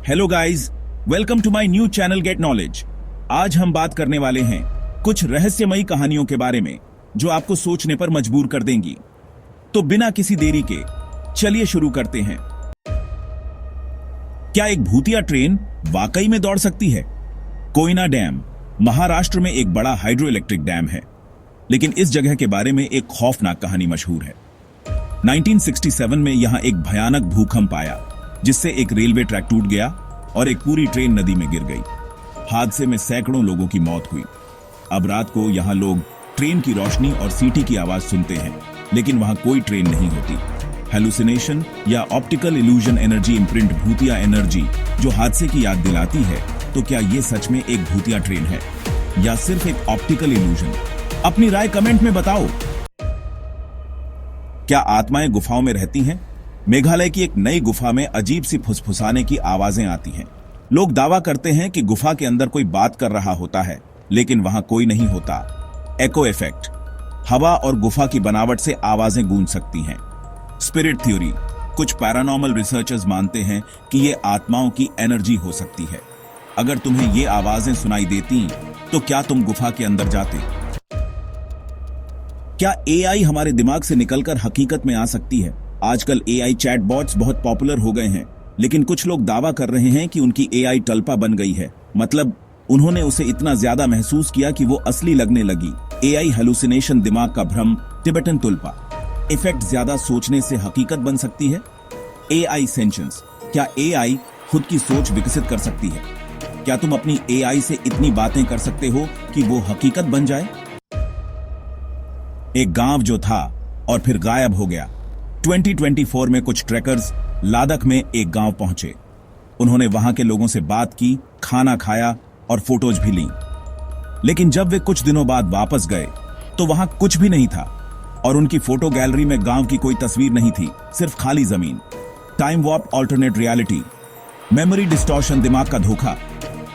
Hello guys, welcome to my new channel get knowledge. आज हम बात करने वाले हैं कुछ रहस्यमयी कहानियों के बारे में जो आपको सोचने पर मजबूर कर देंगी। तो बिना किसी देरी के चलिए शुरू करते हैं। क्या एक भूतिया ट्रेन वाकई में दौड़ सकती है? कोयना डैम महाराष्ट्र में एक बड़ा हाइड्रो इलेक्ट्रिक डैम है, लेकिन इस जगह के बारे में एक खौफनाक कहानी मशहूर है। 1967 में यहां एक भयानक भूकंप आया जिससे एक रेलवे ट्रैक टूट गया और एक पूरी ट्रेन नदी में गिर गई। हादसे में सैकड़ों लोगों की मौत हुई। अब रात को यहां लोग ट्रेन की रोशनी और सीटी की आवाज सुनते हैं, लेकिन वहां कोई ट्रेन नहीं होती। हेलुसिनेशन या ऑप्टिकल इल्यूजन एनर्जी इम्प्रिंट भूतिया एनर्जी जो हादसे की याद दिलाती है। तो क्या यह सच में एक भूतिया ट्रेन है या सिर्फ एक ऑप्टिकल इल्यूजन? अपनी राय कमेंट में बताओ। क्या आत्माएं गुफाओं में रहती हैं? मेघालय की एक नई गुफा में अजीब सी फुसफुसाने की आवाजें आती हैं। लोग दावा करते हैं कि गुफा के अंदर कोई बात कर रहा होता है, लेकिन वहां कोई नहीं होता। एको इफेक्ट, हवा और गुफा की बनावट से आवाजें गूंज सकती हैं। स्पिरिट थ्योरी, कुछ पैरानॉर्मल रिसर्चर्स मानते हैं कि ये आत्माओं की एनर्जी हो सकती है। अगर तुम्हें ये आवाजें सुनाई देती तो क्या तुम गुफा के अंदर जाते? क्या एआई हमारे दिमाग से निकलकर हकीकत में आ सकती है? आजकल एआई चैटबॉट्स बहुत पॉपुलर हो गए हैं, लेकिन कुछ लोग दावा कर रहे हैं कि उनकी एआई टल्पा बन गई है। मतलब उन्होंने उसे इतना ज्यादा महसूस किया कि वो असली लगने लगी। एआई हेलुसिनेशन, दिमाग का भ्रम, टिबेटन तुल्पा इफेक्ट, ज्यादा सोचने से हकीकत बन सकती है। एआई सेंशंस, क्या एआई खुद की सोच विकसित कर सकती है? क्या तुम अपनी एआई से इतनी बातें कर सकते हो कि वो हकीकत बन जाए? एक गांव जो था और फिर गायब हो गया। 2024 में कुछ ट्रैकर्स लादक में एक गांव पहुंचे। उन्होंने वहां के लोगों से बात की, खाना खाया और फोटोज भी ली। लेकिन जब वे कुछ दिनों बाद वापस गए तो वहां कुछ भी नहीं था और उनकी फोटो गैलरी में गांव की कोई तस्वीर नहीं थी, सिर्फ खाली जमीन। Time warp, alternate reality, memory distortion, दिमाग का धोखा,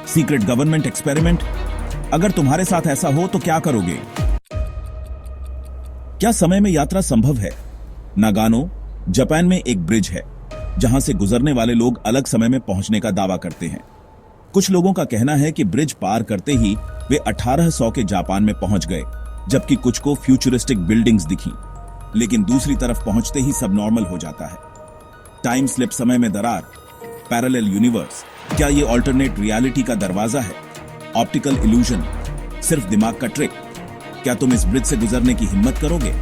सीक्रेट गवर्नमेंट एक्सपेरिमेंट। अगर तुम्हारे साथ ऐसा हो तो क्या करोगे? क्या समय में यात्रा संभव है? नागानो, जापान में एक ब्रिज है जहां से गुजरने वाले लोग अलग समय में पहुंचने का दावा करते हैं। कुछ लोगों का कहना है कि ब्रिज पार करते ही वे 1800 के जापान में पहुंच गए, जबकि कुछ को फ्यूचरिस्टिक बिल्डिंग्स दिखीं। लेकिन दूसरी तरफ पहुंचते ही सब नॉर्मल हो जाता है। टाइम स्लिप, समय में दरार, पैरेलल यूनिवर्स, क्या ये ऑल्टरनेट रियलिटी का दरवाजा है? ऑप्टिकल इल्यूजन, सिर्फ दिमाग का ट्रिक? क्या तुम इस ब्रिज से गुजरने की हिम्मत करोगे?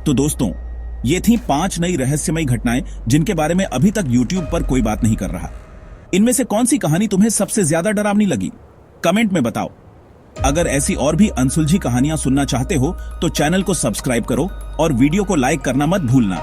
तो दोस्तों, ये थी 5 नई रहस्यमयी घटनाएं जिनके बारे में अभी तक YouTube पर कोई बात नहीं कर रहा। इनमें से कौन सी कहानी तुम्हें सबसे ज्यादा डरावनी लगी? कमेंट में बताओ। अगर ऐसी और भी अनसुलझी कहानियां सुनना चाहते हो तो चैनल को सब्सक्राइब करो और वीडियो को लाइक करना मत भूलना।